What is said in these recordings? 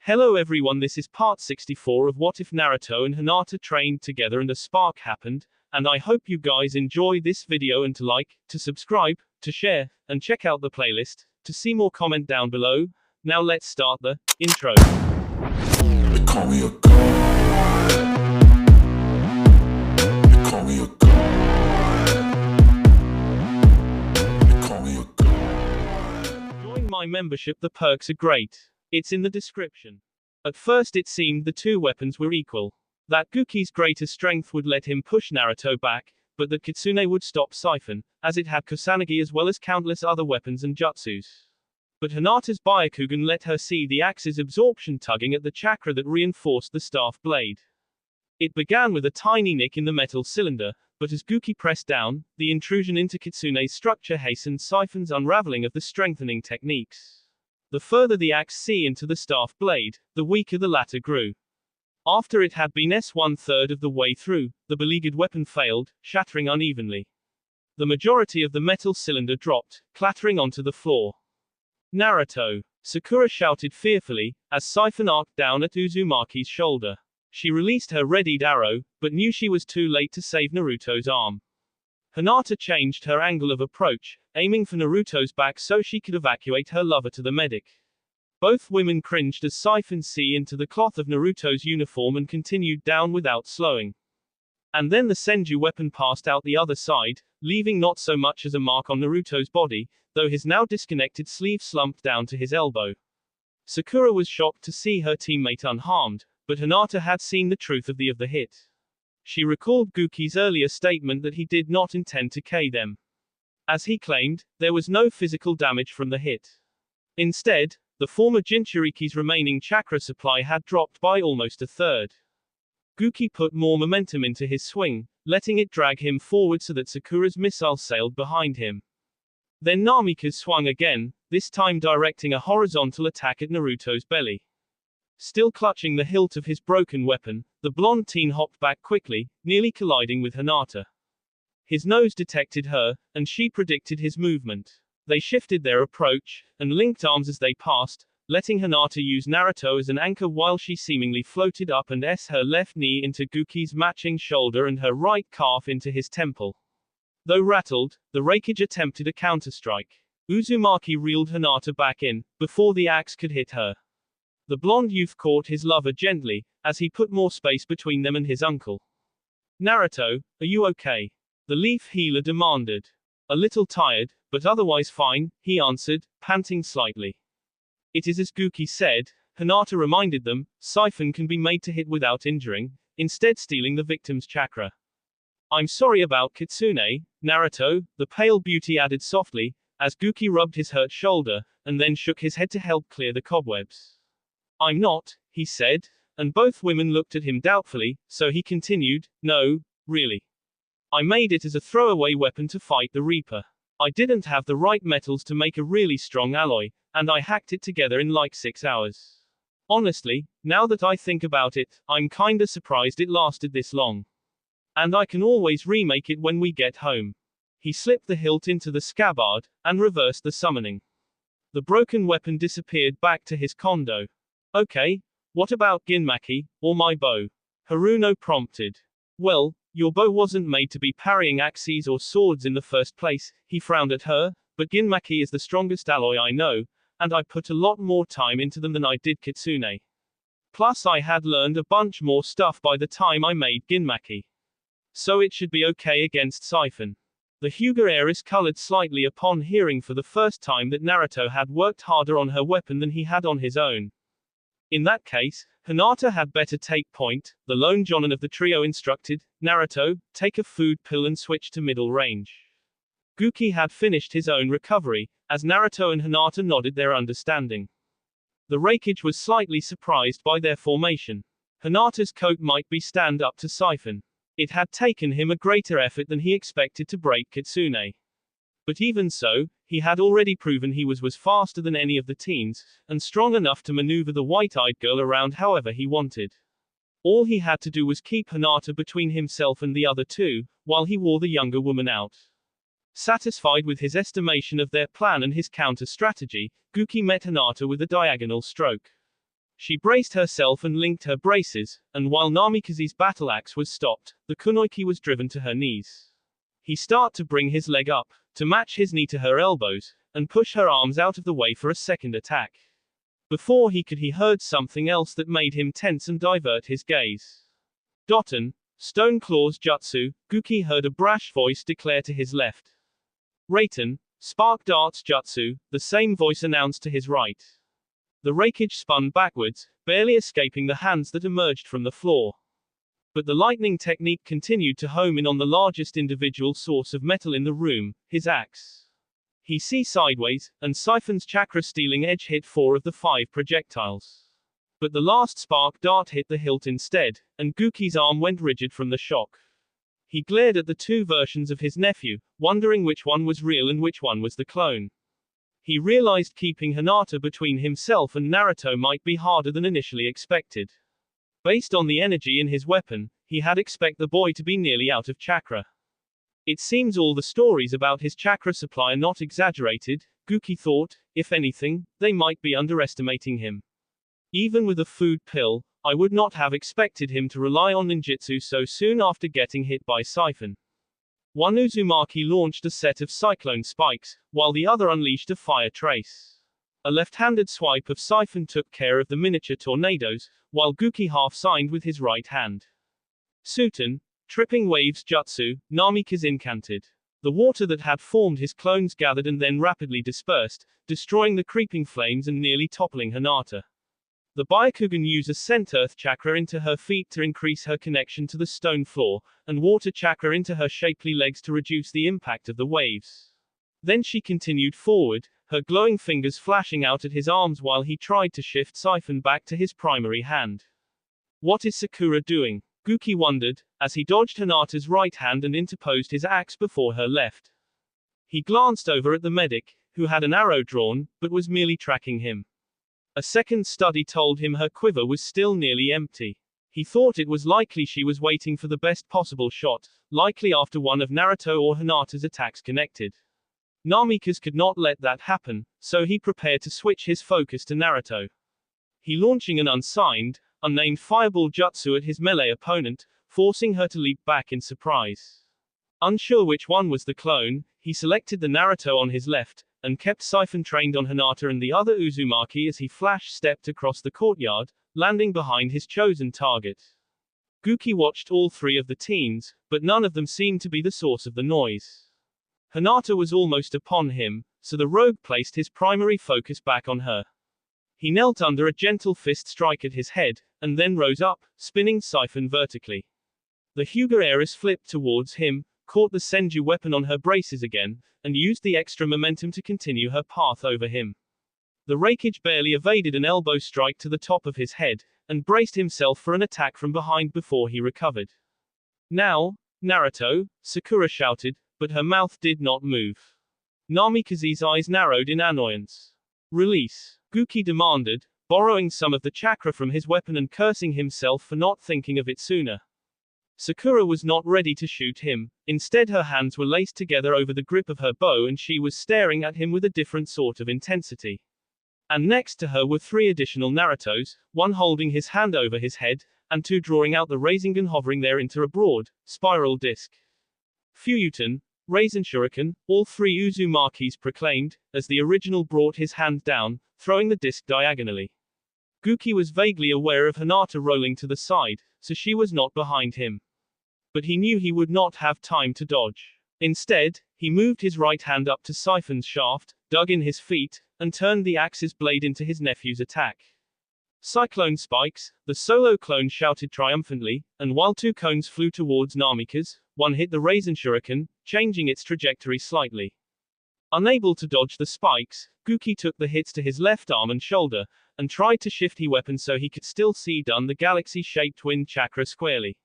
Hello everyone, this is part 64 of What If Naruto and Hinata trained together and a spark happened, and I hope you guys enjoy this video and to like, to subscribe, to share, and check out the playlist, to see more comment down below. Now let's start the intro. They call me a god. They call me a god. They call me a god. Join my membership, the perks are great. It's in the description. At first it seemed the two weapons were equal. That Guki's greater strength would let him push Naruto back, but that Kitsune would stop Siphon, as it had Kusanagi as well as countless other weapons and jutsus. But Hinata's Byakugan let her see the axe's absorption tugging at the chakra that reinforced the staff blade. It began with a tiny nick in the metal cylinder, but as Guki pressed down, the intrusion into Kitsune's structure hastened Siphon's unraveling of the strengthening techniques. The further the axe see into the staff blade, the weaker the latter grew. After it had been one-third of the way through, the beleaguered weapon failed, shattering unevenly. The majority of the metal cylinder dropped, clattering onto the floor. Naruto! Sakura shouted fearfully, as Siphon arced down at Uzumaki's shoulder. She released her readied arrow, but knew she was too late to save Naruto's arm. Hinata changed her angle of approach, aiming for Naruto's back so she could evacuate her lover to the medic. Both women cringed as Siphon see into the cloth of Naruto's uniform and continued down without slowing. And then the Senju weapon passed out the other side, leaving not so much as a mark on Naruto's body, though his now disconnected sleeve slumped down to his elbow. Sakura was shocked to see her teammate unharmed, but Hinata had seen the truth of the hit. She recalled Guki's earlier statement that he did not intend to KO them. As he claimed, there was no physical damage from the hit. Instead, the former Jinchuriki's remaining chakra supply had dropped by almost a third. Guki put more momentum into his swing, letting it drag him forward so that Sakura's missile sailed behind him. Then Namikaze swung again, this time directing a horizontal attack at Naruto's belly. Still clutching the hilt of his broken weapon, the blonde teen hopped back quickly, nearly colliding with Hinata. His nose detected her, and she predicted his movement. They shifted their approach, and linked arms as they passed, letting Hinata use Naruto as an anchor while she seemingly floated up and her left knee into Guki's matching shoulder and her right calf into his temple. Though rattled, the Raikage attempted a counterstrike. Uzumaki reeled Hinata back in, before the axe could hit her. The blonde youth caught his lover gently, as he put more space between them and his uncle. Naruto, are you okay? The leaf healer demanded. A little tired, but otherwise fine, he answered, panting slightly. It is as Guki said, Hinata reminded them, Siphon can be made to hit without injuring, instead stealing the victim's chakra. I'm sorry about Kitsune, Naruto, the pale beauty added softly, as Guki rubbed his hurt shoulder, and then shook his head to help clear the cobwebs. I'm not, he said, and both women looked at him doubtfully, so he continued, no, really. I made it as a throwaway weapon to fight the Reaper. I didn't have the right metals to make a really strong alloy, and I hacked it together in like 6 hours. Honestly, now that I think about it, I'm kinda surprised it lasted this long. And I can always remake it when we get home. He slipped the hilt into the scabbard, and reversed the summoning. The broken weapon disappeared back to his kondo. Okay, what about Ginmaki, or my bow? Haruno prompted. Well, your bow wasn't made to be parrying axes or swords in the first place, he frowned at her, but Ginmaki is the strongest alloy I know, and I put a lot more time into them than I did Kitsune. Plus I had learned a bunch more stuff by the time I made Ginmaki. So it should be okay against Siphon. The Hyuga heiress colored slightly upon hearing for the first time that Naruto had worked harder on her weapon than he had on his own. In that case, Hinata had better take point, the lone jonin of the trio instructed. Naruto, take a food pill and switch to middle range. Guki had finished his own recovery, as Naruto and Hinata nodded their understanding. The Raikage was slightly surprised by their formation. Hinata's coat might be stand up to Siphon. It had taken him a greater effort than he expected to break Kitsune. But even so, he had already proven he was faster than any of the teens, and strong enough to maneuver the white-eyed girl around however he wanted. All he had to do was keep Hinata between himself and the other two, while he wore the younger woman out. Satisfied with his estimation of their plan and his counter-strategy, Guki met Hinata with a diagonal stroke. She braced herself and linked her braces, and while Namikaze's battle axe was stopped, the kunoichi was driven to her knees. He started to bring his leg up, to match his knee to her elbows, and push her arms out of the way for a second attack. Before he heard something else that made him tense and divert his gaze. Doton, Stone Claws Jutsu, Guki heard a brash voice declare to his left. Raiten, Spark Darts Jutsu, the same voice announced to his right. The rakeage spun backwards, barely escaping the hands that emerged from the floor. But the lightning technique continued to home in on the largest individual source of metal in the room, his axe. He see sideways, and Siphon's chakra stealing edge hit 4 of the 5 projectiles. But the last spark dart hit the hilt instead, and Guki's arm went rigid from the shock. He glared at the 2 versions of his nephew, wondering which one was real and which one was the clone. He realized keeping Hinata between himself and Naruto might be harder than initially expected. Based on the energy in his weapon, he had expected the boy to be nearly out of chakra. It seems all the stories about his chakra supply are not exaggerated, Guki thought. If anything, they might be underestimating him. Even with a food pill, I would not have expected him to rely on ninjutsu so soon after getting hit by Siphon. One Uzumaki launched a set of cyclone spikes, while the other unleashed a fire trace. A left-handed swipe of Siphon took care of the miniature tornadoes, while Guki half-signed with his right hand. Suten, Tripping Waves Jutsu, Namikaze incanted. The water that had formed his clones gathered and then rapidly dispersed, destroying the creeping flames and nearly toppling Hinata. The Byakugan uses sent earth chakra into her feet to increase her connection to the stone floor, and water chakra into her shapely legs to reduce the impact of the waves. Then she continued forward, her glowing fingers flashing out at his arms while he tried to shift Siphon back to his primary hand. What is Sakura doing? Guki wondered, as he dodged Hinata's right hand and interposed his axe before her left. He glanced over at the medic, who had an arrow drawn, but was merely tracking him. A second study told him her quiver was still nearly empty. He thought it was likely she was waiting for the best possible shot, likely after one of Naruto or Hinata's attacks connected. Namikaze could not let that happen, so he prepared to switch his focus to Naruto. He launching an unnamed fireball jutsu at his melee opponent, forcing her to leap back in surprise. Unsure which one was the clone, he selected the Naruto on his left, and kept Siphon trained on Hinata and the other Uzumaki as he flash-stepped across the courtyard, landing behind his chosen target. Guki watched all 3 of the teens, but none of them seemed to be the source of the noise. Hinata was almost upon him, so the rogue placed his primary focus back on her. He knelt under a gentle fist strike at his head, and then rose up, spinning Siphon vertically. The Hyuga heiress flipped towards him, caught the Senju weapon on her braces again, and used the extra momentum to continue her path over him. The rakeage barely evaded an elbow strike to the top of his head, and braced himself for an attack from behind before he recovered. Now, Naruto, Sakura shouted, but her mouth did not move. Namikaze's eyes narrowed in annoyance. Release, Guki demanded, borrowing some of the chakra from his weapon and cursing himself for not thinking of it sooner. Sakura was not ready to shoot him, instead her hands were laced together over the grip of her bow and she was staring at him with a different sort of intensity. And next to her were 3 additional Narutos, one holding his hand over his head, and 2 drawing out the Rasengan hovering there into a broad, spiral disc. Fuyuten, Raisin Shuriken, all 3 Uzumakis proclaimed, as the original brought his hand down, throwing the disc diagonally. Guki was vaguely aware of Hinata rolling to the side, so she was not behind him. But he knew he would not have time to dodge. Instead, he moved his right hand up to Siphon's shaft, dug in his feet, and turned the axe's blade into his nephew's attack. Cyclone spikes, the solo clone shouted triumphantly, and while 2 cones flew towards Namikaze, one hit the Raisin Shuriken, changing its trajectory slightly. Unable to dodge the spikes, Guki took the hits to his left arm and shoulder, and tried to shift his weapon so he could still see down the galaxy-shaped wind chakra squarely.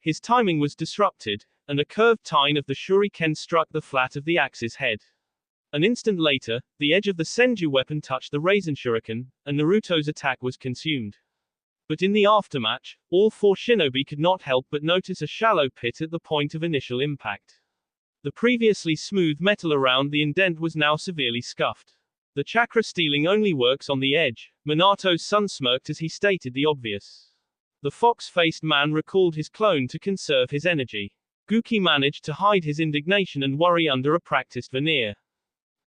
His timing was disrupted, and a curved tine of the shuriken struck the flat of the axe's head. An instant later, the edge of the Senju weapon touched the Raisin Shuriken, and Naruto's attack was consumed. But in the aftermath, all 4 shinobi could not help but notice a shallow pit at the point of initial impact. The previously smooth metal around the indent was now severely scuffed. The chakra stealing only works on the edge. Minato's son smirked as he stated the obvious. The fox-faced man recalled his clone to conserve his energy. Guki managed to hide his indignation and worry under a practiced veneer.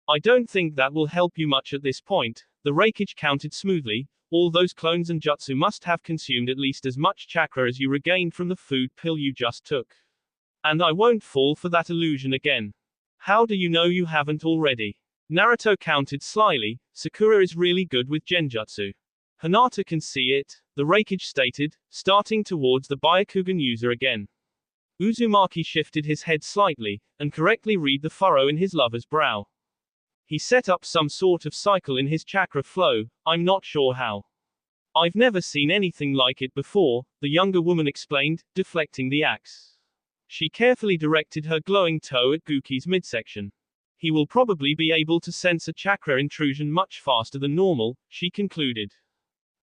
I don't think that will help you much at this point, the Reikage countered smoothly. All those clones and jutsu must have consumed at least as much chakra as you regained from the food pill you just took. And I won't fall for that illusion again. How do you know you haven't already? Naruto countered slyly. Sakura is really good with genjutsu. Hinata can see it, the Reikage stated, starting towards the Byakugan user again. Uzumaki shifted his head slightly, and correctly read the furrow in his lover's brow. He set up some sort of cycle in his chakra flow, I'm not sure how. I've never seen anything like it before, the younger woman explained, deflecting the axe. She carefully directed her glowing toe at Guki's midsection. He will probably be able to sense a chakra intrusion much faster than normal, she concluded.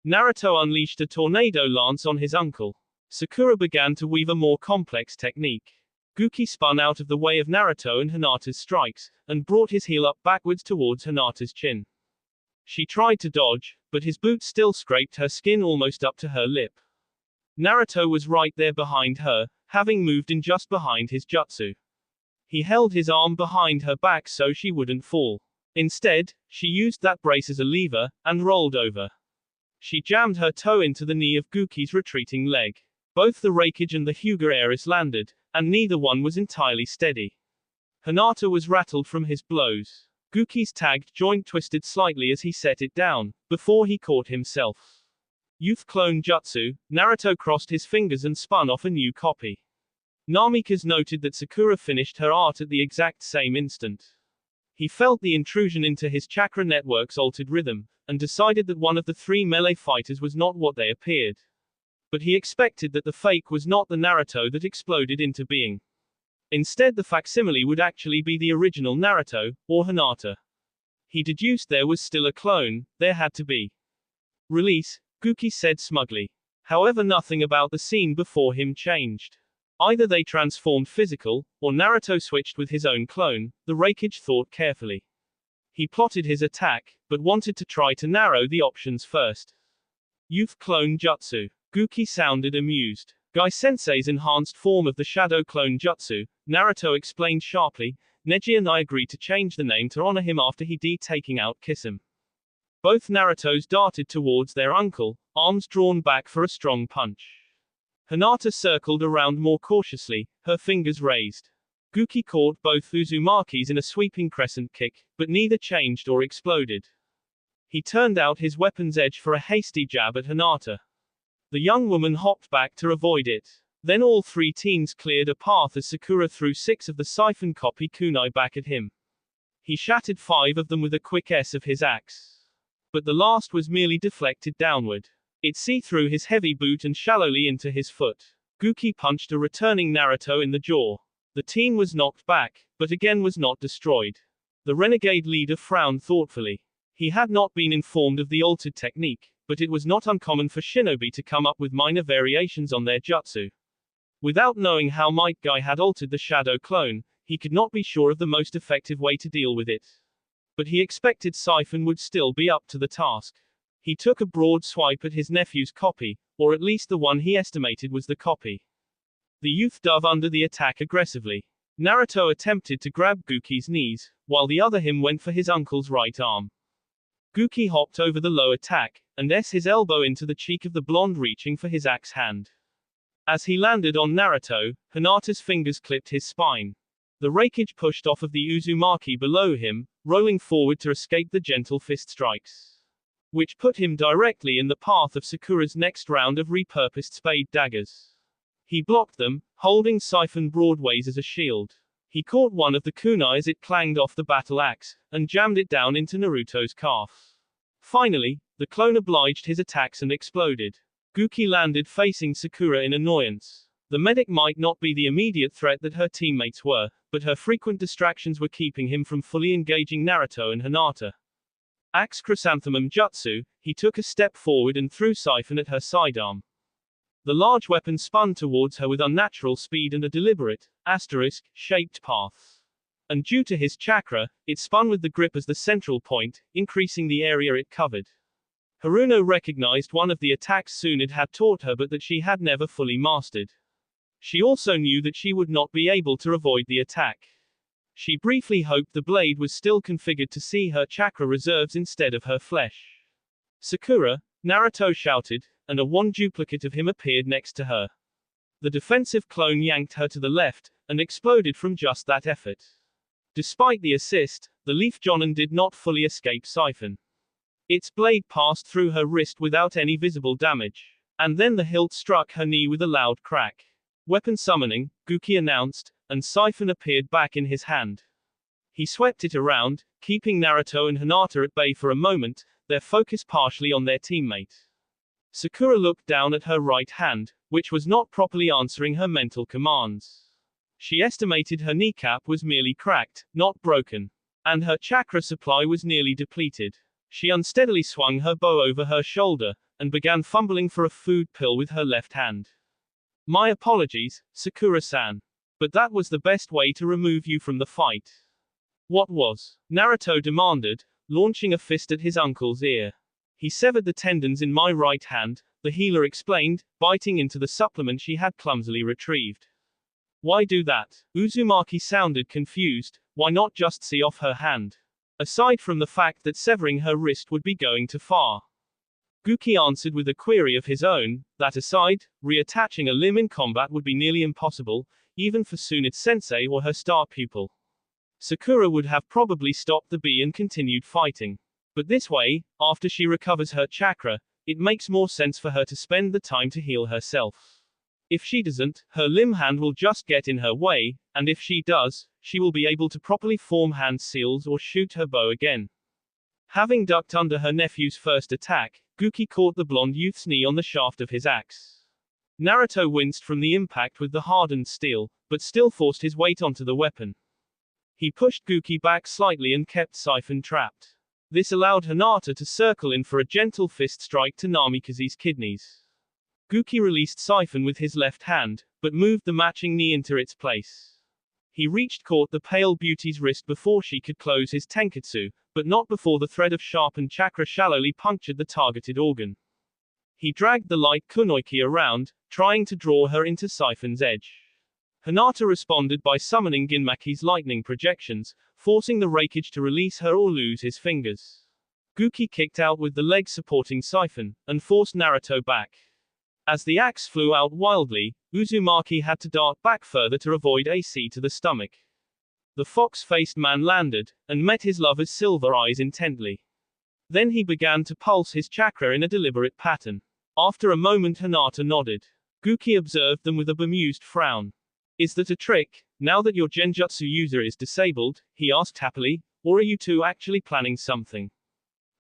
Naruto unleashed a tornado lance on his uncle. Sakura began to weave a more complex technique. Guki spun out of the way of Naruto and Hinata's strikes, and brought his heel up backwards towards Hinata's chin. She tried to dodge, but his boot still scraped her skin almost up to her lip. Naruto was right there behind her, having moved in just behind his jutsu. He held his arm behind her back so she wouldn't fall. Instead, she used that brace as a lever, and rolled over. She jammed her toe into the knee of Guki's retreating leg. Both the Reikage and the Hyuga Aris landed, and neither one was entirely steady. Hinata was rattled from his blows. Guki's tagged joint twisted slightly as he set it down, before he caught himself. Youth clone jutsu, Naruto crossed his fingers and spun off a new copy. Namikaze noted that Sakura finished her art at the exact same instant. He felt the intrusion into his chakra network's altered rhythm, and decided that one of the three melee fighters was not what they appeared. But he expected that the fake was not the Naruto that exploded into being. Instead, the facsimile would actually be the original Naruto, or Hinata. He deduced there was still a clone, there had to be. Release, Guki said smugly. However, nothing about the scene before him changed. Either they transformed physical, or Naruto switched with his own clone, the Reikage thought carefully. He plotted his attack, but wanted to try to narrow the options first. Youth clone jutsu. Guki sounded amused. Gai-sensei's enhanced form of the shadow clone jutsu, Naruto explained sharply. Neji and I agreed to change the name to honor him after he taking out Kisame. Both Narutos darted towards their uncle, arms drawn back for a strong punch. Hinata circled around more cautiously, her fingers raised. Guki caught both Uzumaki's in a sweeping crescent kick, but neither changed or exploded. He turned out his weapon's edge for a hasty jab at Hinata. The young woman hopped back to avoid it. Then all three teens cleared a path as Sakura threw 6 of the siphon copy kunai back at him. He shattered 5 of them with a quick S of his axe. But the last was merely deflected downward. It see through his heavy boot and shallowly into his foot. Guki punched a returning Naruto in the jaw. The teen was knocked back, but again was not destroyed. The renegade leader frowned thoughtfully. He had not been informed of the altered technique, but it was not uncommon for shinobi to come up with minor variations on their jutsu. Without knowing how Might Guy had altered the shadow clone, he could not be sure of the most effective way to deal with it. But he expected Siphon would still be up to the task. He took a broad swipe at his nephew's copy, or at least the one he estimated was the copy. The youth dove under the attack aggressively. Naruto attempted to grab Guki's knees, while the other him went for his uncle's right arm. Guki hopped over the low attack, and his elbow into the cheek of the blonde, reaching for his axe hand. As he landed on Naruto, Hinata's fingers clipped his spine. The Reikage pushed off of the Uzumaki below him, rolling forward to escape the gentle fist strikes, which put him directly in the path of Sakura's next round of repurposed spade daggers. He blocked them, holding Siphon broadways as a shield. He caught one of the kunai as it clanged off the battle axe, and jammed it down into Naruto's calf. Finally, the clone obliged his attacks and exploded. Guki landed facing Sakura in annoyance. The medic might not be the immediate threat that her teammates were, but her frequent distractions were keeping him from fully engaging Naruto and Hinata. Axe Chrysanthemum Jutsu, he took a step forward and threw Siphon at her sidearm. The large weapon spun towards her with unnatural speed and a deliberate, shaped path. and due to his chakra, it spun with the grip as the central point, increasing the area it covered. Haruno recognized one of the attacks Tsunade had taught her but that she had never fully mastered. She also knew that she would not be able to avoid the attack. She briefly hoped the blade was still configured to see her chakra reserves instead of her flesh. "Sakura," Naruto shouted, and a one duplicate of him appeared next to her. The defensive clone yanked her to the left, and exploded from just that effort. Despite the assist, the Leaf Jonin did not fully escape Siphon. Its blade passed through her wrist without any visible damage. And then the hilt struck her knee with a loud crack. "Weapon summoning," Guki announced, and Siphon appeared back in his hand. He swept it around, keeping Naruto and Hinata at bay for a moment, their focus partially on their teammate. Sakura looked down at her right hand, which was not properly answering her mental commands. She estimated her kneecap was merely cracked, not broken. And her chakra supply was nearly depleted. She unsteadily swung her bow over her shoulder, and began fumbling for a food pill with her left hand. "My apologies, Sakura-san. But that was the best way to remove you from the fight." "What was?" Naruto demanded, launching a fist at his uncle's ear. "He severed the tendons in my right hand," the healer explained, biting into the supplement she had clumsily retrieved. "Why do that?" Uzumaki sounded confused. "Why not just see off her hand? Aside from the fact that severing her wrist would be going too far." Guki answered with a query of his own. That aside, reattaching a limb in combat would be nearly impossible, even for Tsunade-sensei or her star pupil. Sakura would have probably stopped the bee and continued fighting. But this way, after she recovers her chakra, it makes more sense for her to spend the time to heal herself. If she doesn't, her limb hand will just get in her way, and if she does, she will be able to properly form hand seals or shoot her bow again. Having ducked under her nephew's first attack, Guki caught the blonde youth's knee on the shaft of his axe. Naruto winced from the impact with the hardened steel, but still forced his weight onto the weapon. He pushed Guki back slightly and kept Siphon trapped. This allowed Hinata to circle in for a gentle fist strike to Namikaze's kidneys. Guki released Siphon with his left hand, but moved the matching knee into its place. He caught the pale beauty's wrist before she could close his tenketsu, but not before the thread of sharpened chakra shallowly punctured the targeted organ. He dragged the light kunoichi around, trying to draw her into Siphon's edge. Hinata responded by summoning Ginmaki's lightning projections, forcing the Reikage to release her or lose his fingers. Guki kicked out with the leg supporting Siphon, and forced Naruto back. As the axe flew out wildly, Uzumaki had to dart back further to avoid AC to the stomach. The fox-faced man landed, and met his lover's silver eyes intently. Then he began to pulse his chakra in a deliberate pattern. After a moment Hinata nodded. Guki observed them with a bemused frown. "Is that a trick, now that your genjutsu user is disabled?" he asked happily, "or are you two actually planning something?"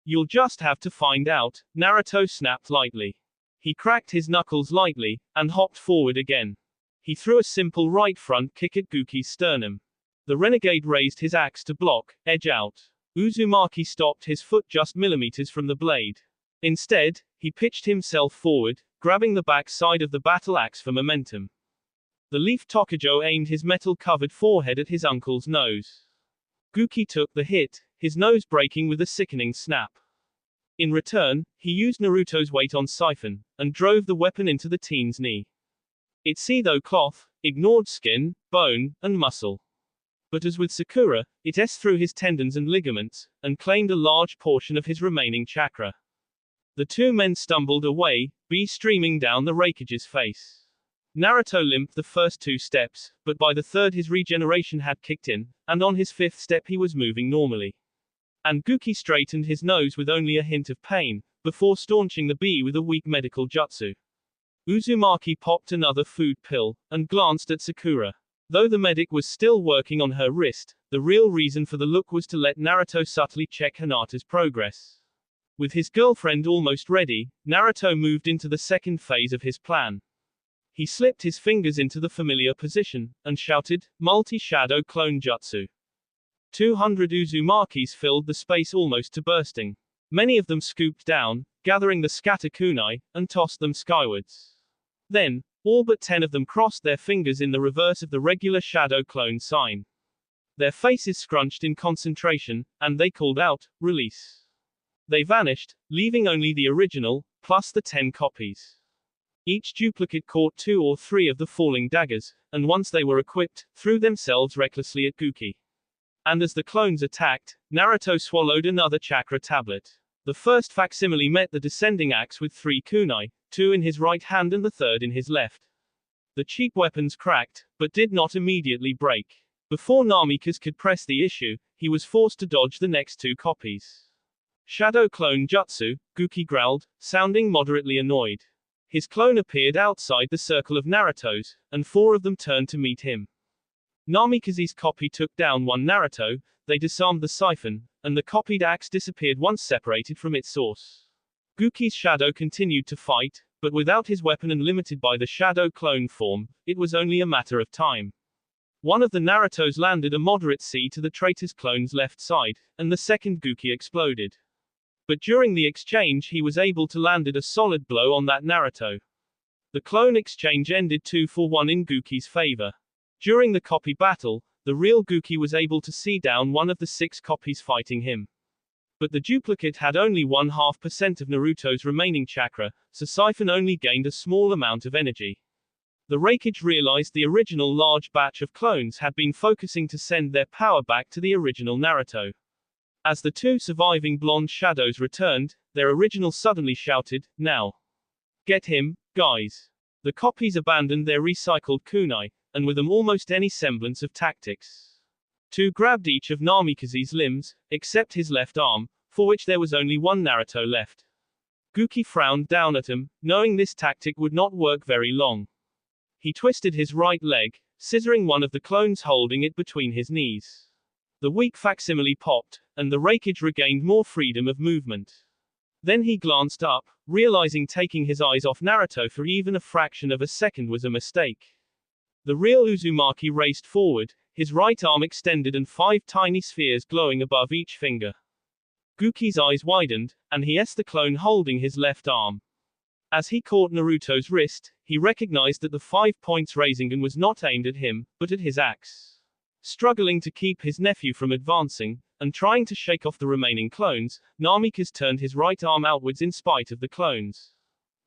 "You'll just have to find out," Naruto snapped lightly. He cracked his knuckles lightly, and hopped forward again. He threw a simple right front kick at Guki's sternum. The renegade raised his axe to block, edge out. Uzumaki stopped his foot just millimeters from the blade. Instead, he pitched himself forward, grabbing the back side of the battle axe for momentum. The Leaf Tokujo aimed his metal-covered forehead at his uncle's nose. Guki took the hit, his nose breaking with a sickening snap. In return, he used Naruto's weight on Siphon, and drove the weapon into the teen's knee. It seethed cloth, ignored skin, bone, and muscle. But as with Sakura, it through his tendons and ligaments, and claimed a large portion of his remaining chakra. The two men stumbled away, bee streaming down the Reikage's face. Naruto limped the first 2 steps, but by the third his regeneration had kicked in, and on his 5th step he was moving normally. And Guki straightened his nose with only a hint of pain, before staunching the bee with a weak medical jutsu. Uzumaki popped another food pill, and glanced at Sakura. Though the medic was still working on her wrist, the real reason for the look was to let Naruto subtly check Hinata's progress. With his girlfriend almost ready, Naruto moved into the second phase of his plan. He slipped his fingers into the familiar position, and shouted, "Multi-shadow clone jutsu." 200 Uzumakis filled the space almost to bursting. Many of them scooped down, gathering the scatter kunai, and tossed them skywards. Then, all but 10 of them crossed their fingers in the reverse of the regular shadow clone sign. Their faces scrunched in concentration, and they called out, "Release." They vanished, leaving only the original, plus the 10 copies. Each duplicate caught 2 or 3 of the falling daggers, and once they were equipped, threw themselves recklessly at Guki. And as the clones attacked, Naruto swallowed another chakra tablet. The first facsimile met the descending axe with 3 kunai, 2 in his right hand and the third in his left. The cheap weapons cracked, but did not immediately break. Before Namikaze could press the issue, he was forced to dodge the next 2 copies. Shadow clone jutsu, Guki growled, sounding moderately annoyed. His clone appeared outside the circle of Naruto's, and 4 of them turned to meet him. Namikaze's copy took down one Naruto, they disarmed the siphon, and the copied axe disappeared once separated from its source. Guki's shadow continued to fight, but without his weapon and limited by the shadow clone form, it was only a matter of time. One of the Narutos landed a moderate C to the traitor's clone's left side, and the second Guki exploded. But during the exchange he was able to landed a solid blow on that Naruto. The clone exchange ended 2-1 in Guki's favor. During the copy battle, the real Guki was able to see down one of the 6 copies fighting him. But the duplicate had only 0.5% of Naruto's remaining chakra, so Siphon only gained a small amount of energy. The Raikage realized the original large batch of clones had been focusing to send their power back to the original Naruto. As the 2 surviving blonde shadows returned, their original suddenly shouted, "Now! Get him, guys!" The copies abandoned their recycled kunai, and with them almost any semblance of tactics. 2 grabbed each of Namikaze's limbs, except his left arm, for which there was only one Naruto left. Guki frowned down at him, knowing this tactic would not work very long. He twisted his right leg, scissoring one of the clones holding it between his knees. The weak facsimile popped, and the Raikage regained more freedom of movement. Then he glanced up, realizing taking his eyes off Naruto for even a fraction of a second was a mistake. The real Uzumaki raced forward, his right arm extended and 5 tiny spheres glowing above each finger. Guki's eyes widened, and he saw the clone holding his left arm. As he caught Naruto's wrist, he recognized that the 5 points Rasengan was not aimed at him, but at his axe. Struggling to keep his nephew from advancing, and trying to shake off the remaining clones, Namikaze turned his right arm outwards in spite of the clones.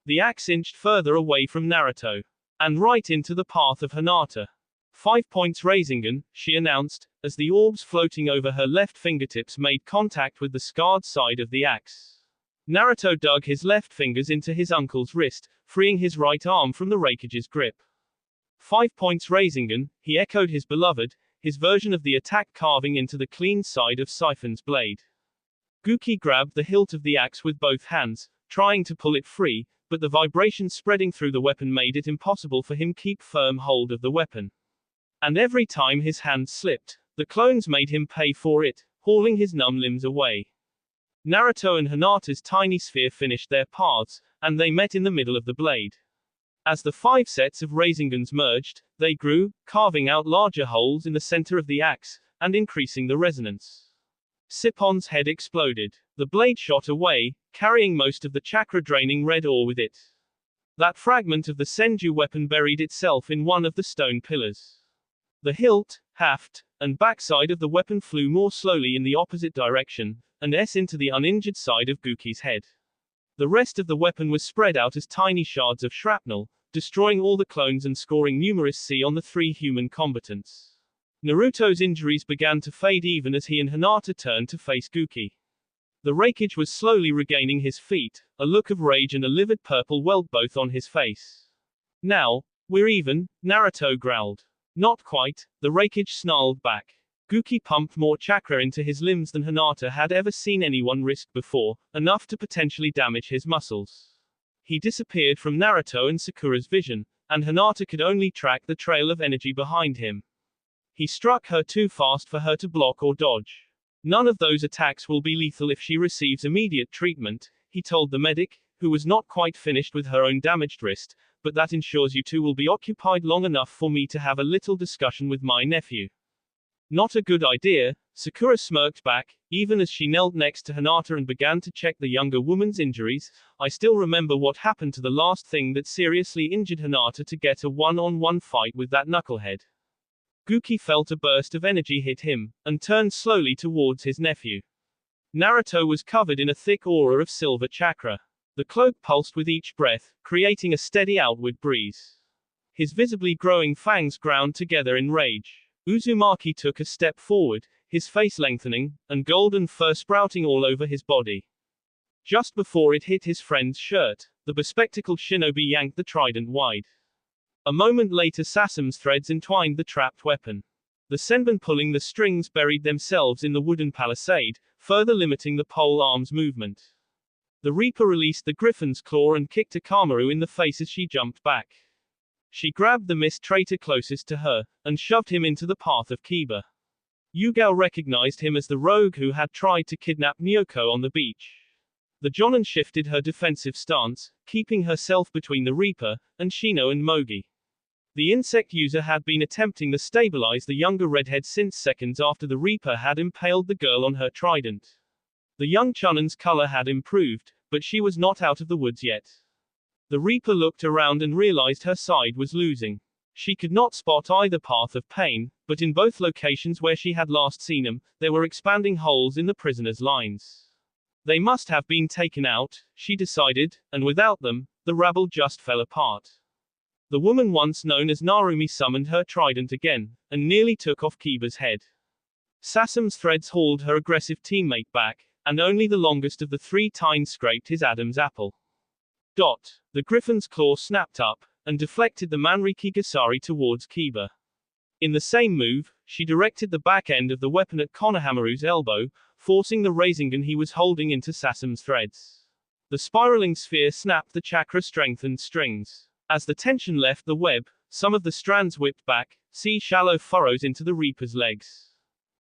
The axe inched further away from Naruto. And right into the path of Hinata. 5 points Rasengan, she announced, as the orbs floating over her left fingertips made contact with the scarred side of the axe. Naruto dug his left fingers into his uncle's wrist, freeing his right arm from the Raikage's grip. 5 points Rasengan, he echoed his beloved, his version of the attack carving into the clean side of Siphon's blade. Guki grabbed the hilt of the axe with both hands, trying to pull it free, but the vibration spreading through the weapon made it impossible for him to keep firm hold of the weapon. And every time his hand slipped, the clones made him pay for it, hauling his numb limbs away. Naruto and Hinata's tiny sphere finished their paths, and they met in the middle of the blade. As the 5 sets of Rasengans merged, they grew, carving out larger holes in the center of the axe, and increasing the resonance. Sippon's head exploded. The blade shot away, carrying most of the chakra-draining red ore with it. That fragment of the Senju weapon buried itself in one of the stone pillars. The hilt, haft, and backside of the weapon flew more slowly in the opposite direction, and into the uninjured side of Guki's head. The rest of the weapon was spread out as tiny shards of shrapnel, destroying all the clones and scoring numerous C on the 3 human combatants. Naruto's injuries began to fade even as he and Hinata turned to face Guki. The Raikage was slowly regaining his feet, a look of rage and a livid purple welled both on his face. "Now, we're even," Naruto growled. "Not quite," the Raikage snarled back. Guki pumped more chakra into his limbs than Hinata had ever seen anyone risk before, enough to potentially damage his muscles. He disappeared from Naruto and Sakura's vision, and Hinata could only track the trail of energy behind him. He struck her too fast for her to block or dodge. "None of those attacks will be lethal if she receives immediate treatment," he told the medic, who was not quite finished with her own damaged wrist, "but that ensures you two will be occupied long enough for me to have a little discussion with my nephew." "Not a good idea," Sakura smirked back, even as she knelt next to Hinata and began to check the younger woman's injuries. "I still remember what happened to the last thing that seriously injured Hinata to get a one-on-one fight with that knucklehead." Guki felt a burst of energy hit him, and turned slowly towards his nephew. Naruto was covered in a thick aura of silver chakra. The cloak pulsed with each breath, creating a steady outward breeze. His visibly growing fangs ground together in rage. Uzumaki took a step forward, his face lengthening, and golden fur sprouting all over his body. Just before it hit his friend's shirt, the bespectacled shinobi yanked the trident wide. A moment later, Sasam's threads entwined the trapped weapon. The senbon pulling the strings buried themselves in the wooden palisade, further limiting the pole arm's movement. The Reaper released the griffin's claw and kicked Akamaru in the face as she jumped back. She grabbed the mist traitor closest to her, and shoved him into the path of Kiba. Yugao recognized him as the rogue who had tried to kidnap Myoko on the beach. The Jonin shifted her defensive stance, keeping herself between the Reaper, and Shino and Mogi. The insect user had been attempting to stabilize the younger redhead since seconds after the Reaper had impaled the girl on her trident. The young Chunin's color had improved, but she was not out of the woods yet. The Reaper looked around and realized her side was losing. She could not spot either path of pain, but in both locations where she had last seen him, there were expanding holes in the prisoners' lines. They must have been taken out, she decided, and without them, the rabble just fell apart. The woman once known as Narumi summoned her trident again, and nearly took off Kiba's head. Sasam's threads hauled her aggressive teammate back, and only the longest of the three tines scraped his Adam's apple. The griffin's claw snapped up, and deflected the Manriki Gasari towards Kiba. In the same move, she directed the back end of the weapon at Konohamaru's elbow, forcing the Rasengan he was holding into Sasam's threads. The spiraling sphere snapped the chakra-strengthened strings. As the tension left the web, some of the strands whipped back, see shallow furrows into the Reaper's legs.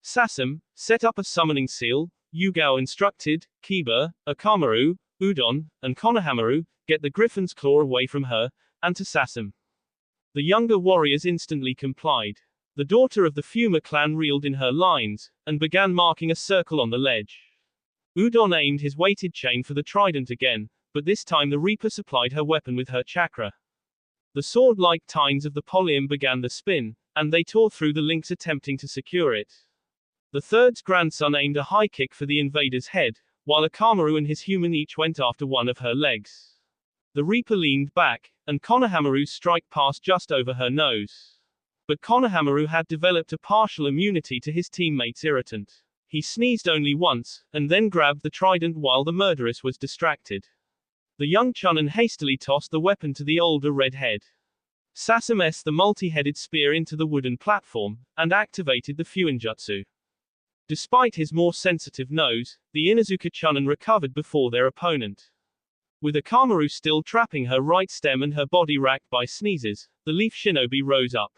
Sasam, set up a summoning seal, Yugao instructed, Kiba, Akamaru, Udon, and Konohamaru, get the griffin's claw away from her, and to Sasam. The younger warriors instantly complied. The daughter of the Fuma clan reeled in her lines, and began marking a circle on the ledge. Udon aimed his weighted chain for the trident again, but this time the Reaper supplied her weapon with her chakra. The sword-like tines of the polyam began the spin, and they tore through the links attempting to secure it. The third's grandson aimed a high kick for the invader's head, while Akamaru and his human each went after one of her legs. The Reaper leaned back, and Konohamaru's strike passed just over her nose. But Konohamaru had developed a partial immunity to his teammate's irritant. He sneezed only once, and then grabbed the trident while the murderess was distracted. The young Chunin hastily tossed the weapon to the older redhead. Sasam s the multi-headed spear into the wooden platform, and activated the Fuinjutsu. Despite his more sensitive nose, the Inuzuka Chunin recovered before their opponent. With Akamaru still trapping her right stem and her body racked by sneezes, the leaf shinobi rose up.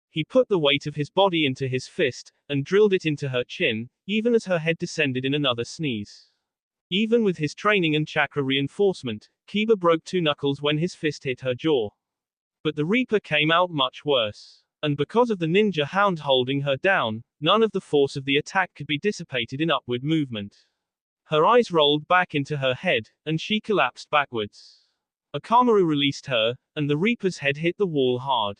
He put the weight of his body into his fist, and drilled it into her chin, even as her head descended in another sneeze. Even with his training and chakra reinforcement, Kiba broke two knuckles when his fist hit her jaw. But the Reaper came out much worse. And because of the ninja hound holding her down, none of the force of the attack could be dissipated in upward movement. Her eyes rolled back into her head, and she collapsed backwards. Akamaru released her, and the Reaper's head hit the wall hard.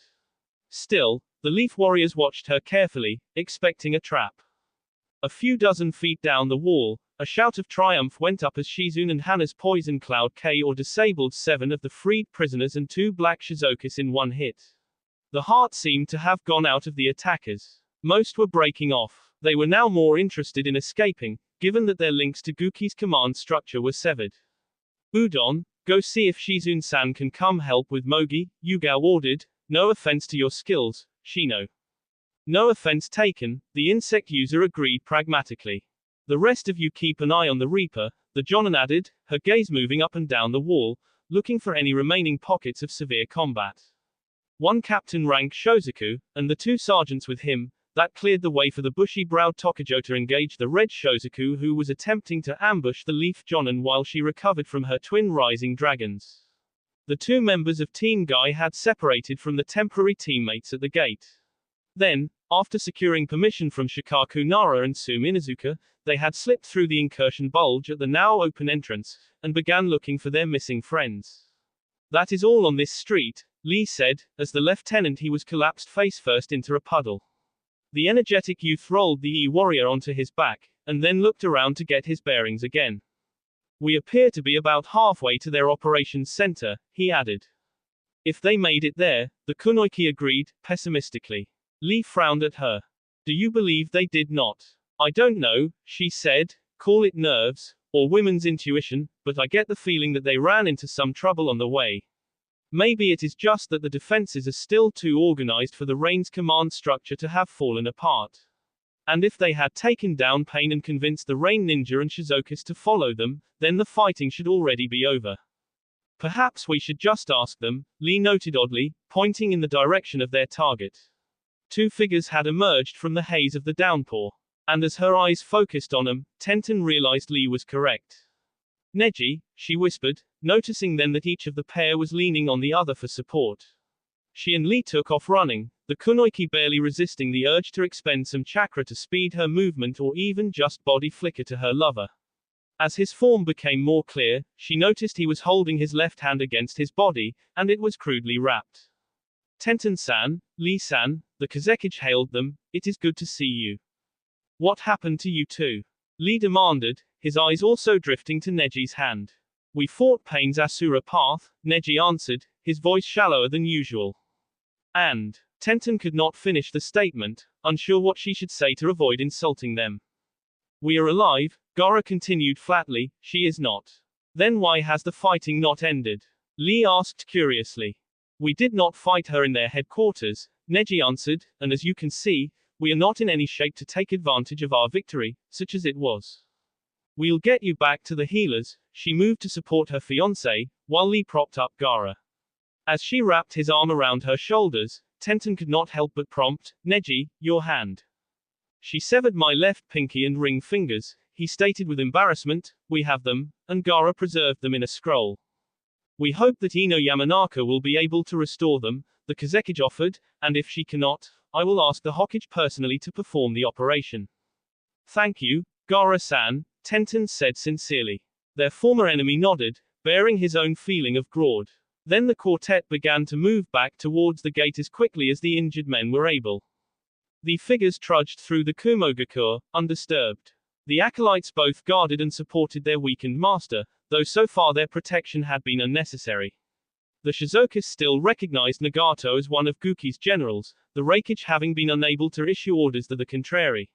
Still, the Leaf Warriors watched her carefully, expecting a trap. A few dozen feet down the wall, a shout of triumph went up as Shizune and Hana's poison cloud K.O. disabled 7 of the freed prisoners and 2 black Shizokus in one hit. The heart seemed to have gone out of the attackers. Most were breaking off. They were now more interested in escaping, given that their links to Guki's command structure were severed. Udon, go see if Shizune-san can come help with Mogi, Yugao ordered. No offense to your skills, Shino. No offense taken, the insect user agreed pragmatically. The rest of you keep an eye on the Reaper, the Jonin added, her gaze moving up and down the wall, looking for any remaining pockets of severe combat. One captain rank Shozaku, and the 2 sergeants with him, that cleared the way for the bushy-browed Tokujota engaged the red Shozaku who was attempting to ambush the Leaf Jonin while she recovered from her twin rising dragons. The 2 members of Team Guy had separated from the temporary teammates at the gate. Then, after securing permission from Shikaku Nara and Sum Inuzuka, they had slipped through the incursion bulge at the now open entrance, and began looking for their missing friends. That is all on this street, Lee said, as the lieutenant he was collapsed face first into a puddle. The energetic youth rolled the E-warrior onto his back, and then looked around to get his bearings again. We appear to be about halfway to their operations center, he added. If they made it there, the kunoichi agreed, pessimistically. Lee frowned at her. Do you believe they did not? I don't know, she said, call it nerves, or women's intuition, but I get the feeling that they ran into some trouble on the way. Maybe it is just that the defenses are still too organized for the Rain's command structure to have fallen apart. And if they had taken down Pain and convinced the Rain Ninja and Shizukas to follow them, then the fighting should already be over. Perhaps we should just ask them, Lee noted oddly, pointing in the direction of their target. Two figures had emerged from the haze of the downpour. And as her eyes focused on him, Tenten realized Lee was correct. Neji, she whispered, noticing then that each of the pair was leaning on the other for support. She and Lee took off running, the kunoichi barely resisting the urge to expend some chakra to speed her movement or even just body flicker to her lover. As his form became more clear, she noticed he was holding his left hand against his body, and it was crudely wrapped. Tenten-san, Lee-san, the Kazekage hailed them, it is good to see you. What happened to you two? Lee demanded, his eyes also drifting to Neji's hand. We fought Pain's Asura path, Neji answered, his voice shallower than usual. And, Tenten could not finish the statement, unsure what she should say to avoid insulting them. We are alive, Gaara continued flatly, she is not. Then why has the fighting not ended? Lee asked curiously. We did not fight her in their headquarters, Neji answered, and as you can see, we are not in any shape to take advantage of our victory, such as it was. We'll get you back to the healers, she moved to support her fiancé, while Lee propped up Gaara. As she wrapped his arm around her shoulders, Tenten could not help but prompt, Neji, your hand. She severed my left pinky and ring fingers, he stated with embarrassment, we have them, and Gaara preserved them in a scroll. We hope that Ino Yamanaka will be able to restore them, the Kazekage offered, and if she cannot, I will ask the Hokage personally to perform the operation. Thank you, Gaara-san, Tenten said sincerely. Their former enemy nodded, bearing his own feeling of grawed. Then the quartet began to move back towards the gate as quickly as the injured men were able. The figures trudged through the Kumogakur, undisturbed. The acolytes both guarded and supported their weakened master, though so far their protection had been unnecessary. The Shizukas still recognized Nagato as one of Guki's generals, the Raikage having been unable to issue orders to the contrary.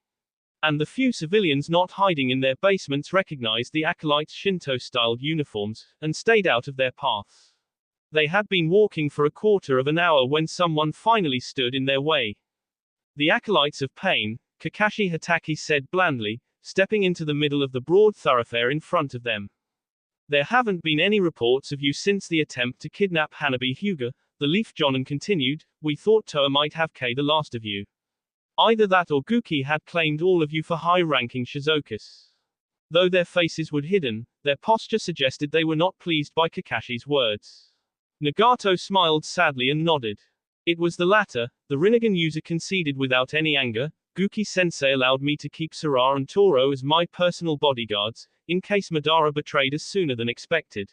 And the few civilians not hiding in their basements recognized the acolytes' Shinto-styled uniforms, and stayed out of their path. They had been walking for a quarter of an hour when someone finally stood in their way. The acolytes of Pain, Kakashi Hatake said blandly, stepping into the middle of the broad thoroughfare in front of them. There haven't been any reports of you since the attempt to kidnap Hanabi Hyuga, the Leaf Jonin continued, we thought Toa might have killed the last of you. Either that or Guki had claimed all of you for high-ranking Shizukas. Though their faces were hidden, their posture suggested they were not pleased by Kakashi's words. Nagato smiled sadly and nodded. It was the latter, the Rinnegan user conceded without any anger, Guki-sensei allowed me to keep Sora and Toro as my personal bodyguards, in case Madara betrayed us sooner than expected.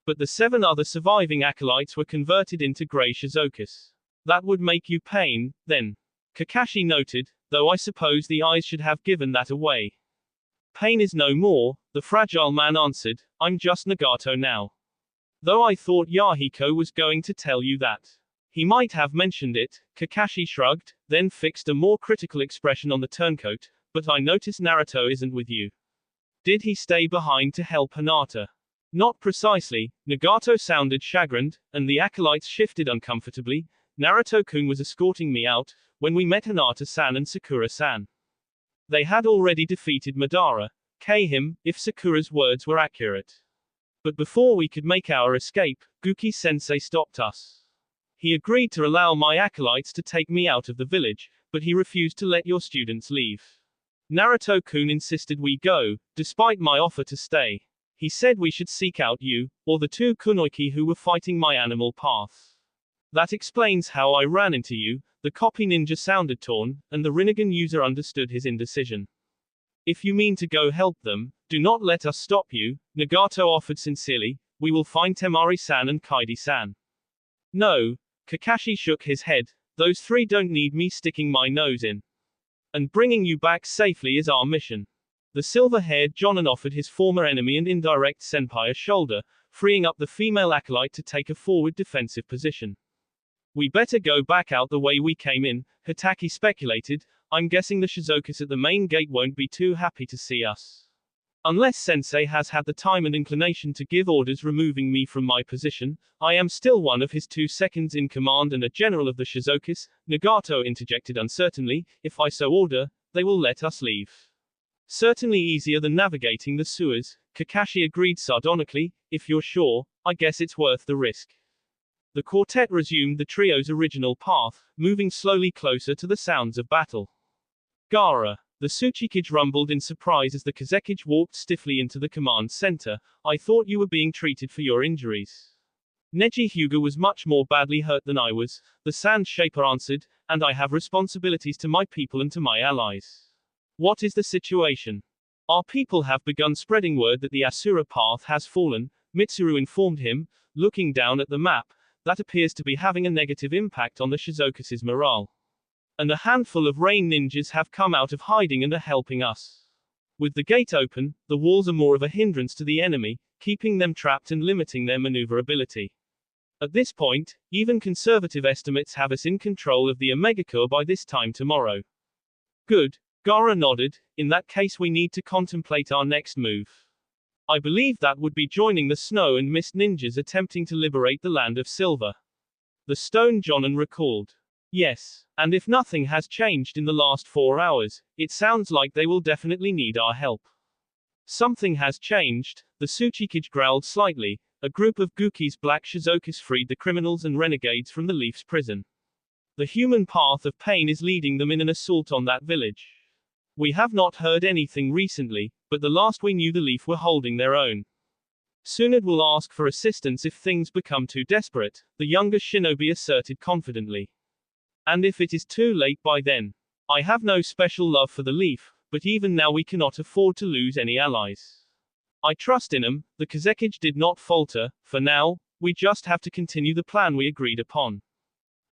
But the 7 other surviving acolytes were converted into Grey Shizukas. That would make you Pain, then. Kakashi noted, though I suppose the eyes should have given that away. Pain is no more, the fragile man answered, I'm just Nagato now. Though I thought Yahiko was going to tell you that. He might have mentioned it, Kakashi shrugged, then fixed a more critical expression on the turncoat, but I notice Naruto isn't with you. Did he stay behind to help Hinata? Not precisely, Nagato sounded chagrined, and the acolytes shifted uncomfortably. Naruto-kun was escorting me out, when we met Hinata-san and Sakura-san. They had already defeated Madara, him, if Sakura's words were accurate. But before we could make our escape, Guki-sensei stopped us. He agreed to allow my acolytes to take me out of the village, but he refused to let your students leave. Naruto-kun insisted we go, despite my offer to stay. He said we should seek out you, or the 2 kunoichi who were fighting my animal path. That explains how I ran into you, the copy ninja sounded torn, and the Rinnegan user understood his indecision. If you mean to go help them, do not let us stop you, Nagato offered sincerely, we will find Temari-san and Kaidi-san. No, Kakashi shook his head. Those three don't need me sticking my nose in. And bringing you back safely is our mission. The silver-haired Jonin offered his former enemy and indirect senpai a shoulder, freeing up the female acolyte to take a forward defensive position. We better go back out the way we came in, Hitaki speculated. I'm guessing the Shizokus at the main gate won't be too happy to see us. Unless Sensei has had the time and inclination to give orders removing me from my position, I am still one of his 2 seconds in command and a general of the Shizokus, Nagato interjected uncertainly. If I so order, they will let us leave. Certainly easier than navigating the sewers, Kakashi agreed sardonically. If you're sure, I guess it's worth the risk. The quartet resumed the trio's original path, moving slowly closer to the sounds of battle. Gaara. The Tsuchikage rumbled in surprise as the Kazekage walked stiffly into the command center. I thought you were being treated for your injuries. Neji Hyuga was much more badly hurt than I was, the Sand Shaper answered, and I have responsibilities to my people and to my allies. What is the situation? Our people have begun spreading word that the Asura path has fallen, Mitsuru informed him, looking down at the map. That appears to be having a negative impact on the Shizokus' morale. And a handful of rain ninjas have come out of hiding and are helping us. With the gate open, the walls are more of a hindrance to the enemy, keeping them trapped and limiting their maneuverability. At this point, even conservative estimates have us in control of the Omega-core by this time tomorrow. Good, Gaara nodded. In that case we need to contemplate our next move. I believe that would be joining the Snow and Mist ninjas attempting to liberate the Land of Silver. The Stone Jonin recalled. Yes, and if nothing has changed in the last 4 hours, it sounds like they will definitely need our help. Something has changed, the Tsuchikage growled slightly. A group of Guki's black Shizokus freed the criminals and renegades from the Leaf's prison. The human path of pain is leading them in an assault on that village. We have not heard anything recently, but the last we knew the Leaf were holding their own. Tsunade will ask for assistance if things become too desperate, the younger shinobi asserted confidently. And if it is too late by then. I have no special love for the Leaf, but even now we cannot afford to lose any allies. I trust in him, the Kazekage did not falter. For now, we just have to continue the plan we agreed upon.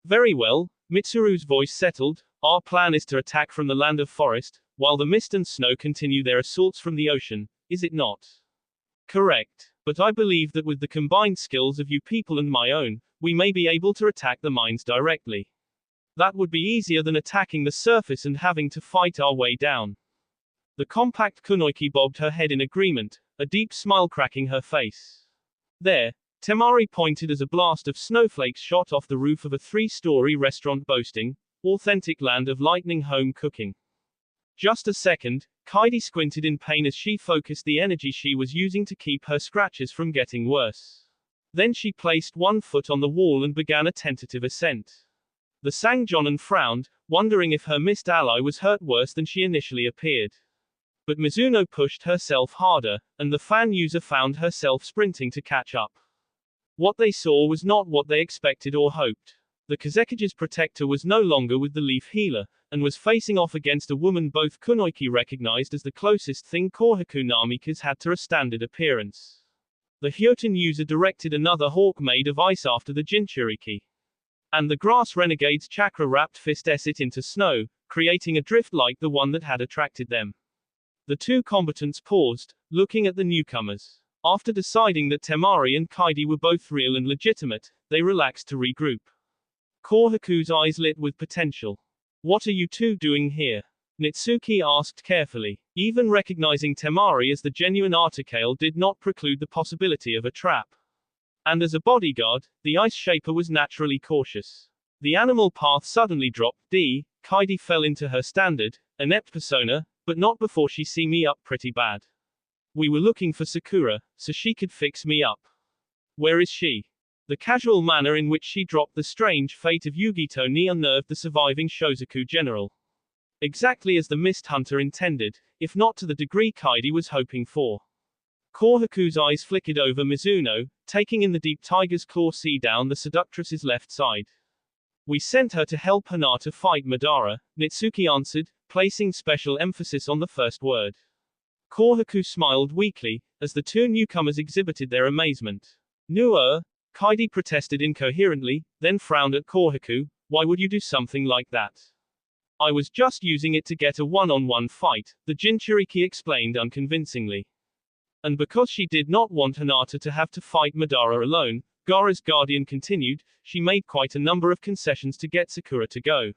Very well, Mitsuru's voice settled. Our plan is to attack from the land of forest, while the mist and snow continue their assaults from the ocean, is it not? Correct. But I believe that with the combined skills of you people and my own, we may be able to attack the mines directly. That would be easier than attacking the surface and having to fight our way down. The compact Kunoichi bobbed her head in agreement, a deep smile cracking her face. There, Temari pointed as a blast of snowflakes shot off the roof of a 3-story restaurant boasting, authentic land of lightning home cooking. Just a second, Kaidi squinted in pain as she focused the energy she was using to keep her scratches from getting worse. Then she placed one foot on the wall and began a tentative ascent. The Sang Jonin frowned, wondering if her mist ally was hurt worse than she initially appeared. But Mizuno pushed herself harder, and the fan user found herself sprinting to catch up. What they saw was not what they expected or hoped. The Kazekage's protector was no longer with the Leaf Healer, and was facing off against a woman both Kunoichi recognized as the closest thing Kohaku Namikaze had to a standard appearance. The Hyoten user directed another hawk made of ice after the Jinchuriki. And the grass renegade's chakra-wrapped fist it into snow, creating a drift like the one that had attracted them. The two combatants paused, looking at the newcomers. After deciding that Temari and Kaidi were both real and legitimate, they relaxed to regroup. Kohaku's eyes lit with potential. What are you two doing here? Nitsuki asked carefully. Even recognizing Temari as the genuine Articale did not preclude the possibility of a trap. And as a bodyguard, the Ice Shaper was naturally cautious. The animal path suddenly dropped. Kaidi fell into her standard, inept persona, but not before she see me up pretty bad. We were looking for Sakura, so she could fix me up. Where is she? The casual manner in which she dropped the strange fate of Yugito ni unnerved the surviving Shozaku general. Exactly as the Mist Hunter intended, if not to the degree Kaidi was hoping for. Kohaku's eyes flickered over Mizuno, taking in the deep tiger's claw sea down the seductress's left side. We sent her to help Hinata fight Madara, Nitsuki answered, placing special emphasis on the first word. Kohaku smiled weakly, as the two newcomers exhibited their amazement. Kaidi protested incoherently, then frowned at Kohaku. Why would you do something like that? I was just using it to get a one-on-one fight, the Jinchuriki explained unconvincingly. And because she did not want Hinata to have to fight Madara alone, Gaara's guardian continued, she made quite a number of concessions to get Sakura to go.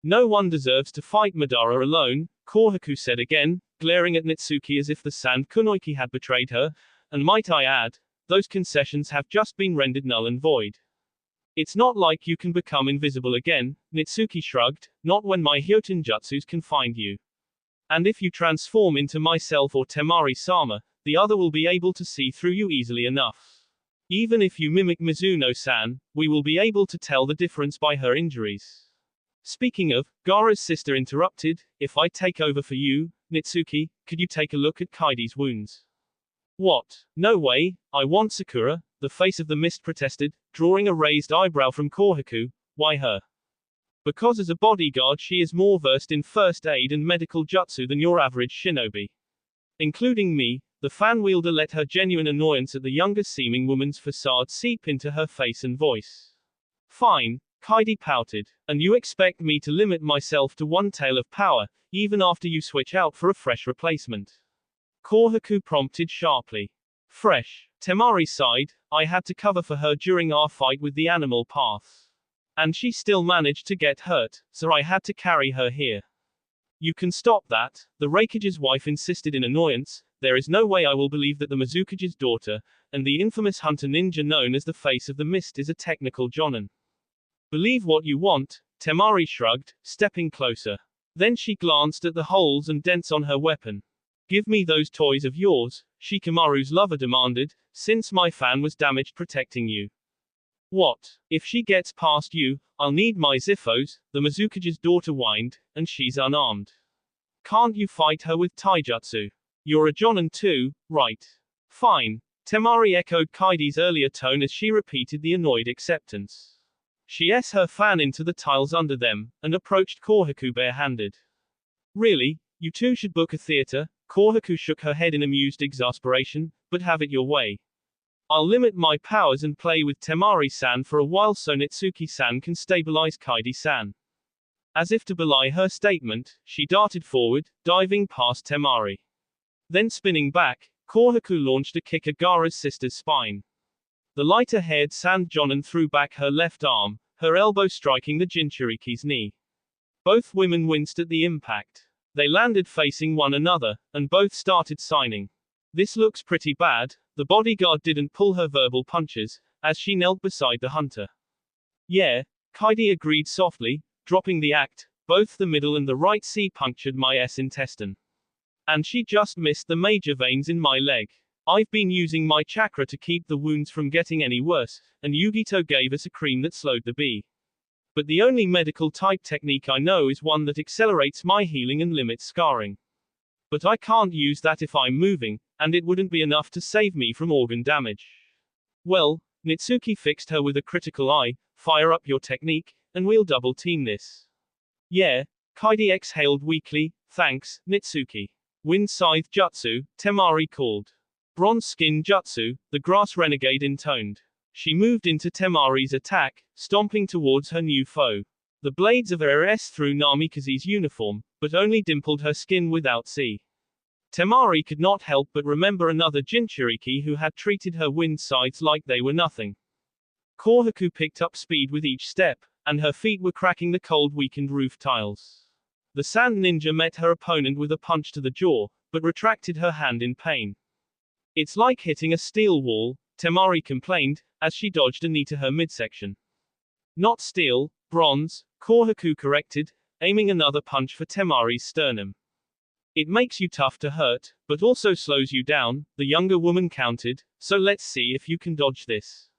No one deserves to fight Madara alone, Kohaku said again, glaring at Nitsuki as if the Sand Kunoichi had betrayed her, and might I add, those concessions have just been rendered null and void. It's not like you can become invisible again, Nitsuki shrugged, not when my Hyoten jutsus can find you. And if you transform into myself or Temari-sama, the other will be able to see through you easily enough. Even if you mimic Mizuno-san, we will be able to tell the difference by her injuries. Speaking of, Gaara's sister interrupted, if I take over for you, Nitsuki, could you take a look at Kaidi's wounds? What? No way, I want Sakura, the face of the mist protested, drawing a raised eyebrow from Kohaku. Why her? Because as a bodyguard she is more versed in first aid and medical jutsu than your average shinobi. Including me, the fan wielder let her genuine annoyance at the younger-seeming woman's facade seep into her face and voice. Fine, Kaidi pouted. And you expect me to limit myself to one tail of power, even after you switch out for a fresh replacement? Kohaku prompted sharply. Fresh. Temari sighed, I had to cover for her during our fight with the animal path. And she still managed to get hurt, so I had to carry her here. You can stop that, the Raikage's wife insisted in annoyance, there is no way I will believe that the Mizukage's daughter, and the infamous hunter ninja known as the face of the mist is a technical jonin. Believe what you want, Temari shrugged, stepping closer. Then she glanced at the holes and dents on her weapon. Give me those toys of yours, Shikamaru's lover demanded, since my fan was damaged protecting you. What? If she gets past you, I'll need my Ziphos, the Mizukage's daughter whined, and she's unarmed. Can't you fight her with taijutsu? You're a jonin too, right? Fine. Temari echoed Kaidi's earlier tone as she repeated the annoyed acceptance. She s her fan into the tiles under them, and approached Kohaku barehanded. Really? You two should book a theater? Kohaku shook her head in amused exasperation, but have it your way. I'll limit my powers and play with Temari-san for a while so Nitsuki-san can stabilize Kaidi-san. As if to belie her statement, she darted forward, diving past Temari. Then spinning back, Kohaku launched a kick at Gaara's sister's spine. The lighter-haired Sand Jonin threw back her left arm, her elbow striking the Jinchuriki's knee. Both women winced at the impact. They landed facing one another, and both started signing. This looks pretty bad, the bodyguard didn't pull her verbal punches, as she knelt beside the hunter. Yeah, Kaidi agreed softly, dropping the act, both the middle and the right C punctured my S-intestine. And she just missed the major veins in my leg. I've been using my chakra to keep the wounds from getting any worse, and Yugito gave us a cream that slowed the bee. But the only medical type technique I know is one that accelerates my healing and limits scarring. But I can't use that if I'm moving, and it wouldn't be enough to save me from organ damage. Well, Nitsuki fixed her with a critical eye, fire up your technique, and we'll double team this. Yeah, Kaidi exhaled weakly, thanks, Nitsuki. Wind Scythe Jutsu, Temari called. Bronze Skin Jutsu, the grass renegade intoned. She moved into Temari's attack, stomping towards her new foe. The blades of her S through Namikaze's uniform, but only dimpled her skin without C. Temari could not help but remember another Jinchuriki who had treated her wind scythes like they were nothing. Kohaku picked up speed with each step, and her feet were cracking the cold weakened roof tiles. The sand ninja met her opponent with a punch to the jaw, but retracted her hand in pain. It's like hitting a steel wall, Temari complained, as she dodged a knee to her midsection. Not steel, bronze, Kohaku corrected, aiming another punch for Temari's sternum. It makes you tough to hurt, but also slows you down, the younger woman countered, so let's see if you can dodge this.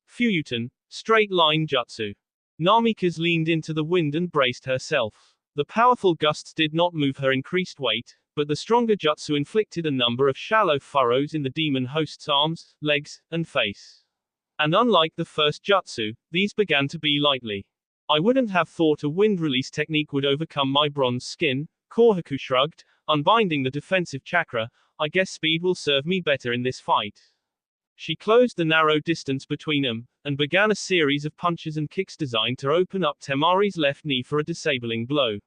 Fuyuten, straight line jutsu. Namikaze leaned into the wind and braced herself. The powerful gusts did not move her increased weight, but the stronger jutsu inflicted a number of shallow furrows in the demon host's arms, legs, and face. And unlike the first jutsu, these began to be lightly. I wouldn't have thought a wind release technique would overcome my bronze skin, Kohaku shrugged, unbinding the defensive chakra, I guess speed will serve me better in this fight. She closed the narrow distance between them, and began a series of punches and kicks designed to open up Temari's left knee for a disabling blow.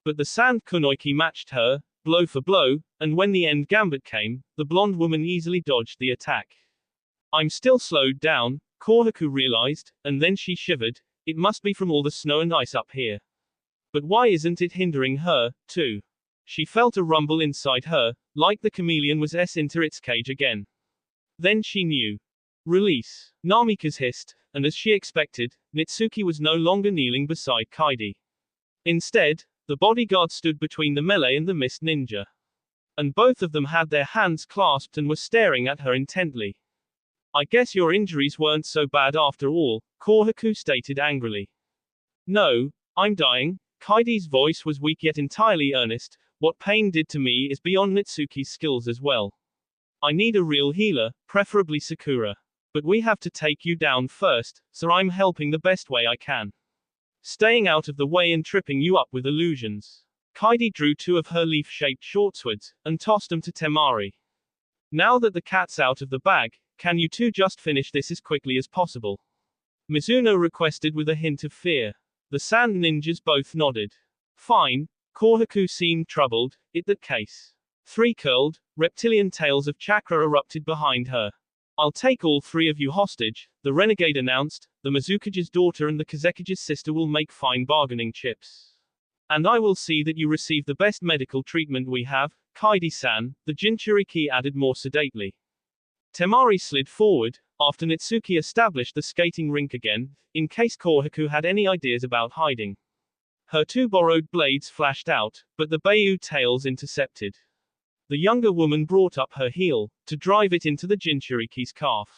But the sand kunoichi matched her, blow for blow, and when the end gambit came, the blonde woman easily dodged the attack. I'm still slowed down, Kohaku realized, and then she shivered. It must be from all the snow and ice up here. But why isn't it hindering her, too? She felt a rumble inside her, like the chameleon was into its cage again. Then she knew. Release. Namikaze hissed, and as she expected, Nitsuki was no longer kneeling beside Kaidi. Instead, the bodyguard stood between the melee and the mist ninja. And both of them had their hands clasped and were staring at her intently. I guess your injuries weren't so bad after all, Kohaku stated angrily. No, I'm dying. Kaidi's voice was weak yet entirely earnest. What pain did to me is beyond Nitsuki's skills as well. I need a real healer, preferably Sakura. But we have to take you down first, so I'm helping the best way I can. Staying out of the way and tripping you up with illusions. Kaidi drew two of her leaf-shaped short swords, and tossed them to Temari. Now that the cat's out of the bag, can you two just finish this as quickly as possible? Mizuno requested with a hint of fear. The sand ninjas both nodded. Fine. Kohaku seemed troubled. In that case. Three curled, reptilian tails of chakra erupted behind her. I'll take all three of you hostage, the renegade announced. The Mizukage's daughter and the Kazekage's sister will make fine bargaining chips. And I will see that you receive the best medical treatment we have, Kaidi-san, the Jinchuriki added more sedately. Temari slid forward, after Nitsuki established the skating rink again, in case Kohaku had any ideas about hiding. Her two borrowed blades flashed out, but the Bayou tails intercepted. The younger woman brought up her heel, to drive it into the Jinchuriki's calf.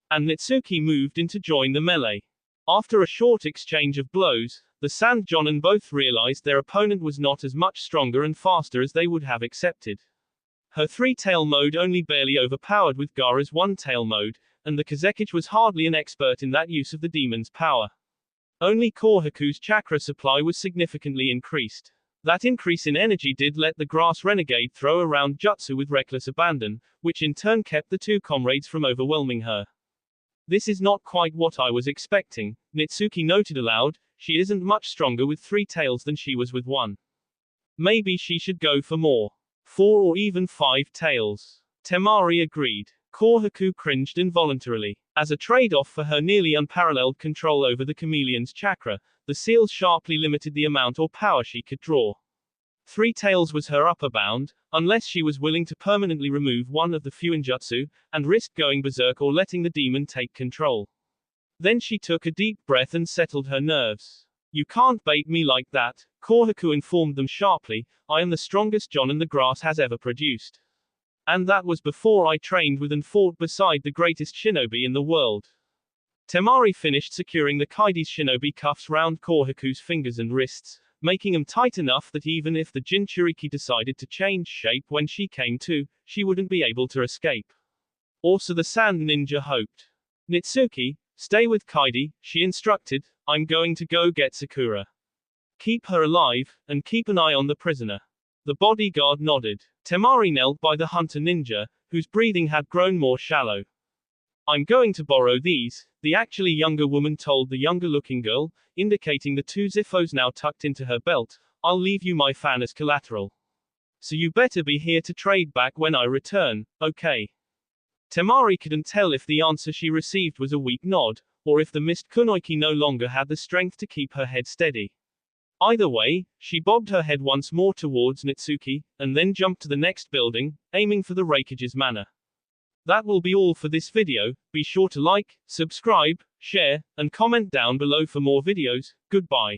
And Nitsuki moved in to join the melee. After a short exchange of blows, the Sand Jonin both realized their opponent was not as much stronger and faster as they would have accepted. Her three-tail mode only barely overpowered with Gaara's one-tail mode, and the Kazekage was hardly an expert in that use of the demon's power. Only Kohaku's chakra supply was significantly increased. That increase in energy did let the grass renegade throw around jutsu with reckless abandon, which in turn kept the two comrades from overwhelming her. This is not quite what I was expecting, Nitsuki noted aloud. She isn't much stronger with three tails than she was with one. Maybe she should go for more. 4 or even 5 tails. Temari agreed. Kohaku cringed involuntarily. As a trade-off for her nearly unparalleled control over the chameleon's chakra, the seals sharply limited the amount or power she could draw. 3 tails was her upper bound, unless she was willing to permanently remove one of the fuinjutsu, and risk going berserk or letting the demon take control. Then she took a deep breath and settled her nerves. You can't bait me like that, Kohaku informed them sharply. I am the strongest Jonin the grass has ever produced. And that was before I trained with and fought beside the greatest shinobi in the world. Temari finished securing the Kaidi's shinobi cuffs round Kohaku's fingers and wrists, making them tight enough that even if the Jinchuriki decided to change shape when she came to, she wouldn't be able to escape. Or so the Sand Ninja hoped. Nitsuki, stay with Kaidi, she instructed. I'm going to go get Sakura. Keep her alive, and keep an eye on the prisoner. The bodyguard nodded. Temari knelt by the hunter ninja, whose breathing had grown more shallow. I'm going to borrow these, the actually younger woman told the younger-looking girl, indicating the 2 ziffos now tucked into her belt. I'll leave you my fan as collateral. So you better be here to trade back when I return, okay? Temari couldn't tell if the answer she received was a weak nod, or if the mist kunoichi no longer had the strength to keep her head steady. Either way, she bobbed her head once more towards Nitsuki, and then jumped to the next building, aiming for the Raikage's manor. That will be all for this video. Be sure to like, subscribe, share, and comment down below for more videos. Goodbye.